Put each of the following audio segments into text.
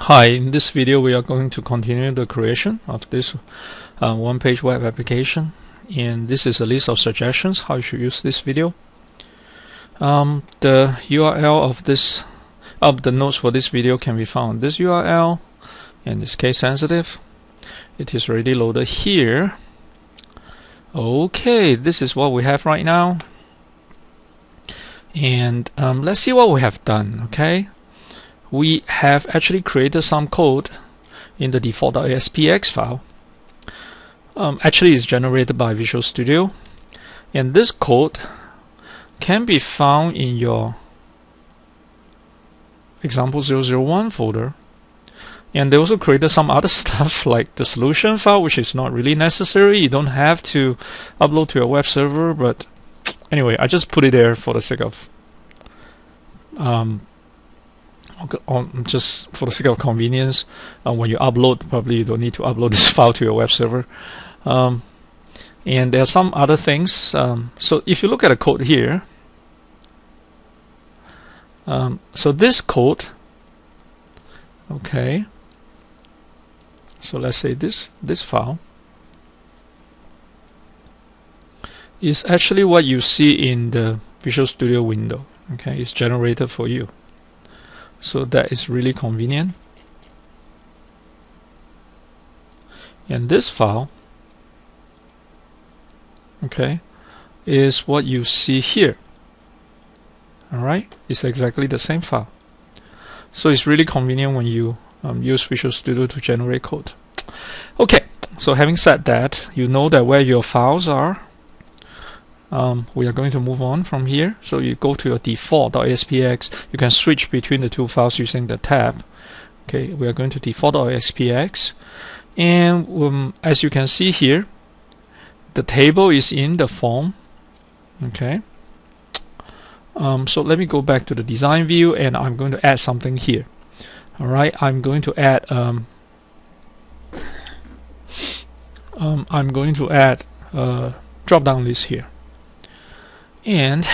Hi, in this video we are going to continue the creation of this one-page web application, and this is a list of suggestions how you should use this video. The URL of the notes for this video can be found. This URL, and it's case sensitive. It is already loaded here. Okay, this is what we have right now, and let's see what we have done. Okay. We have actually created some code in the default.aspx file. Actually, it's generated by Visual Studio, and this code can be found in your example001 folder. And they also created some other stuff like the solution file, which is not really necessary. You don't have to upload to your web server, but anyway, I just put it there for the sake of just for the sake of convenience. When you upload, probably you don't need to upload this file to your web server. And there are some other things. So if you look at the code here, so this code, okay. So let's say this file is actually what you see in the Visual Studio window. Okay, it's generated for you. So that is really convenient. And this file, okay, is what you see here. Alright, it's exactly the same file. So it's really convenient when you use Visual Studio to generate code. Okay, so having said that, you know that where your files are. We are going to move on from here. So you go to your default.aspx. You can switch between the two files using the tab. Okay, we are going to default.aspx, and as you can see here, the table is in the form. Okay. So let me go back to the design view, and I'm going to add something here. All right, I'm going to add a drop-down list here. And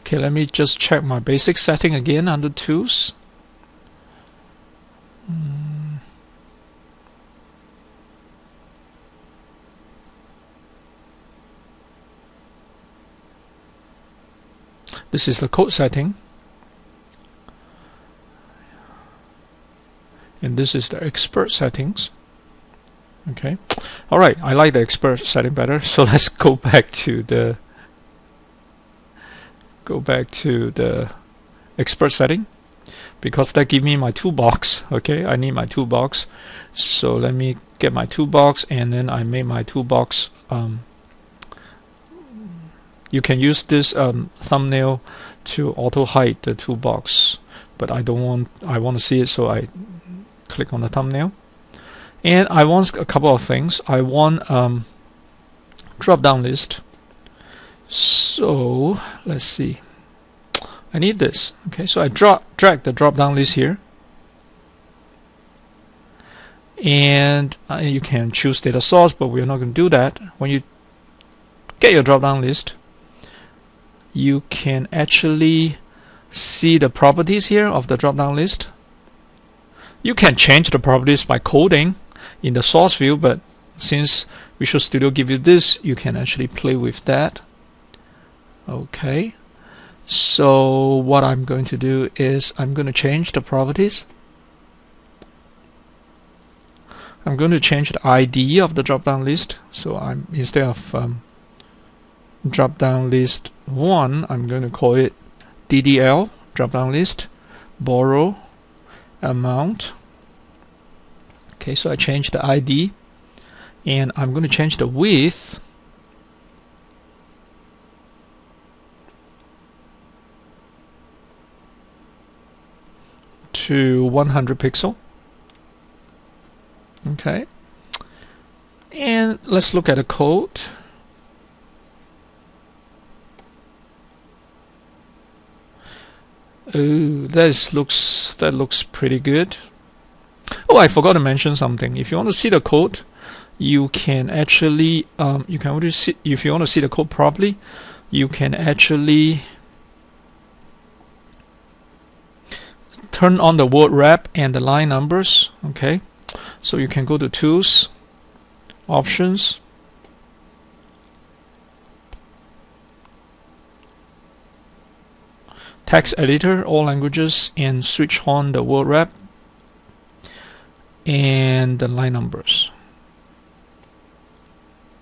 okay, let me just check my basic setting again under Tools. This is the code setting, and this is the expert settings. Okay, all right, I like the expert setting better, so let's go back to the expert setting, because that gives me my toolbox. Okay, I need my toolbox, so let me get my toolbox, and then I make my toolbox. You can use this thumbnail to auto hide the toolbox, but I want to see it, so I click on the thumbnail. And I want a couple of things. I want drop down list. So let's see, I need this. Okay, so I drag the drop down list here, and you can choose data source, but we're not going to do that. When you get your drop down list, you can actually see the properties here of the drop down list. You can change the properties by coding in the source view, but since Visual Studio gives you this, you can actually play with that. Okay, so what I'm going to do is I'm going to change the properties. I'm going to change the ID of the drop down list. So I'm, instead of drop down list 1, I'm going to call it DDL drop down list borrow amount. Okay, so I changed the ID, and I'm going to change the width to 100 pixel. Okay, and let's look at the code. Oh, that looks pretty good. Oh, I forgot to mention something. If you want to see the code, you can actually you can only see, if you want to see the code properly, you can actually turn on the word wrap and the line numbers. Okay, so you can go to Tools, Options, Text Editor, all languages, and switch on the word wrap and the line numbers.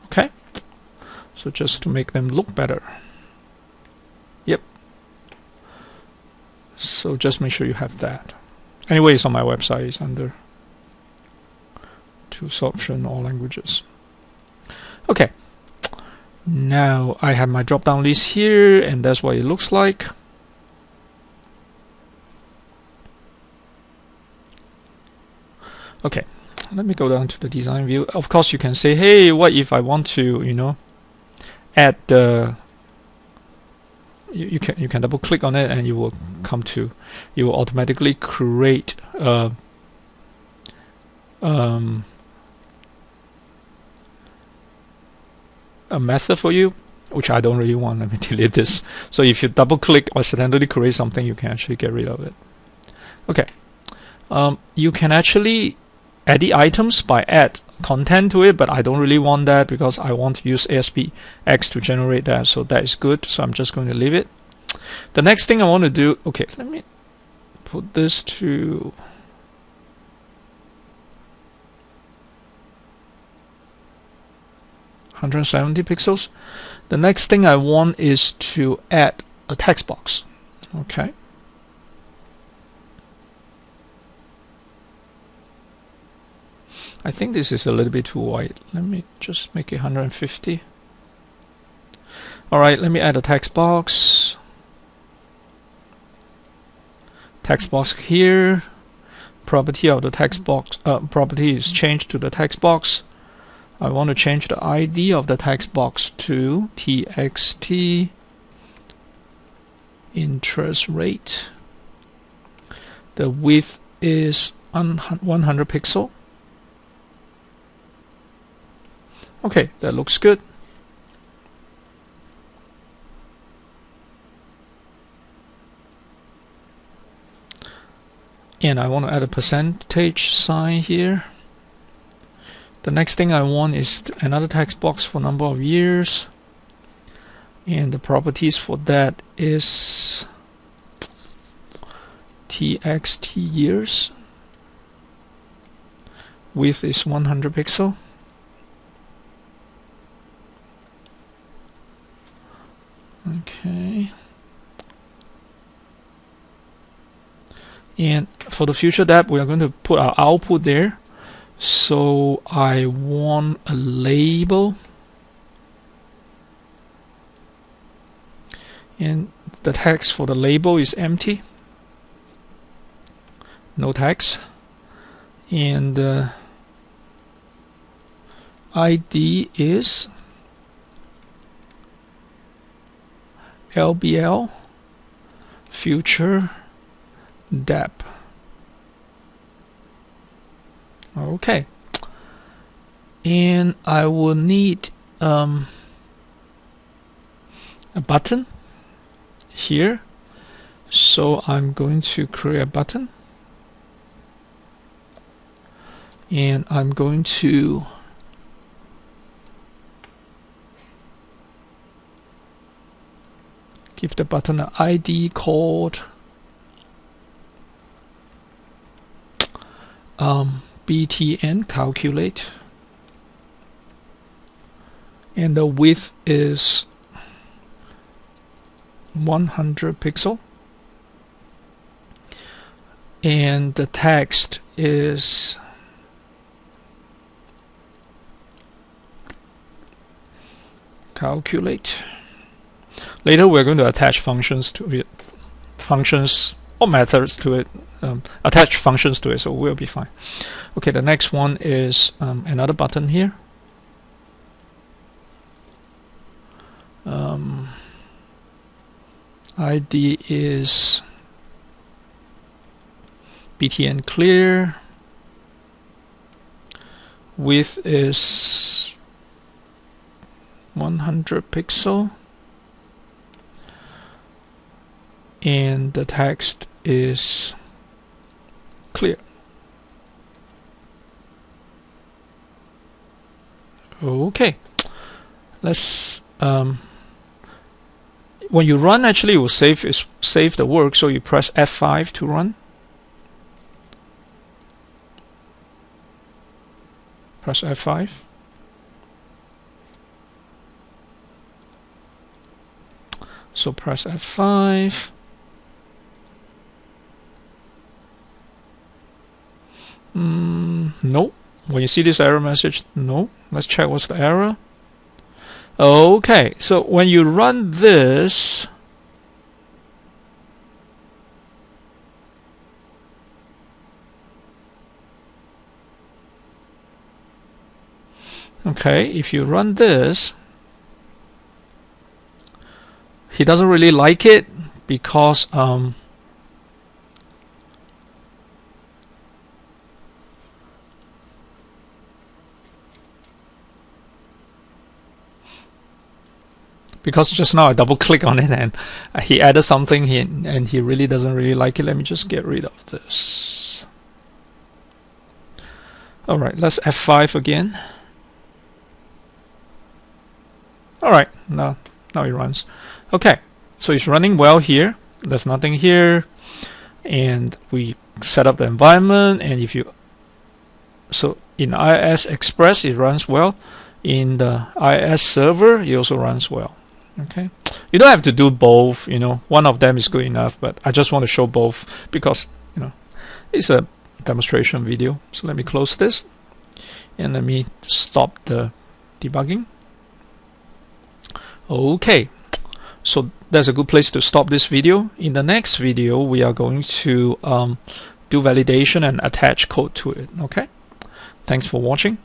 Okay, so just to make them look better. Yep. So just make sure you have that. Anyway, it's on my website. It's under Tools, Option, all languages. Okay. Now I have my drop-down list here, and that's what it looks like. Okay, let me go down to the design view. Of course, you can say, hey, what if I want to, add the you can double click on it and you will automatically create a method for you, which I don't really want. Let me delete this. So if you double click or accidentally create something, you can actually get rid of it. Okay, you can actually edit items by add content to it, but I don't really want that because I want to use ASPX to generate that, so that is good. So I'm just going to leave it. The next thing I want to do, okay, let me put this to 170 pixels. The next thing I want is to add a text box. Okay. I think this is a little bit too wide. Let me just make it 150. Alright, let me add a text box. Text box here. Property of the text box property is changed to the text box. I want to change the ID of the text box to txt interest rate. The width is 100 pixel. Okay, that looks good. And I want to add a percentage sign here. The next thing I want is another text box for number of years. And the properties for that is txt years. Width is 100 pixel. Okay. And for the future tab, we are going to put our output there. So I want a label. And the text for the label is empty. No text. And the ID is LBL future dep. Okay, and I will need a button here, so I'm going to create a button, and I'm going to give the button an ID called BTN calculate, and the width is 100 pixel, and the text is calculate. Later we're going to attach functions to it, functions or methods to it, attach functions to it, so we'll be fine. Okay, the next one is another button here. ID is btn clear. Width is 100 pixel, and the text is clear. Okay, let's when you run, actually it will save the work, so you press F5 to run. Press F5. So press F5. No. When you see this error message, no. Let's check what's the error. Okay, so when you run this, okay, if you run this, he doesn't really like it because just now I double click on it and he added something and he really doesn't really like it. Let me just get rid of this. Alright, let's F5 again. Alright, now it runs. Okay, so it's running well here. There's nothing here, and we set up the environment, and if you so in IIS Express it runs well. In the IIS server it also runs well. Okay, you don't have to do both, you know, one of them is good enough, but I just want to show both because, you know, it's a demonstration video. So let me close this and let me stop the debugging. Okay, so that's a good place to stop this video. In the next video we are going to do validation and attach code to it. Okay, thanks for watching.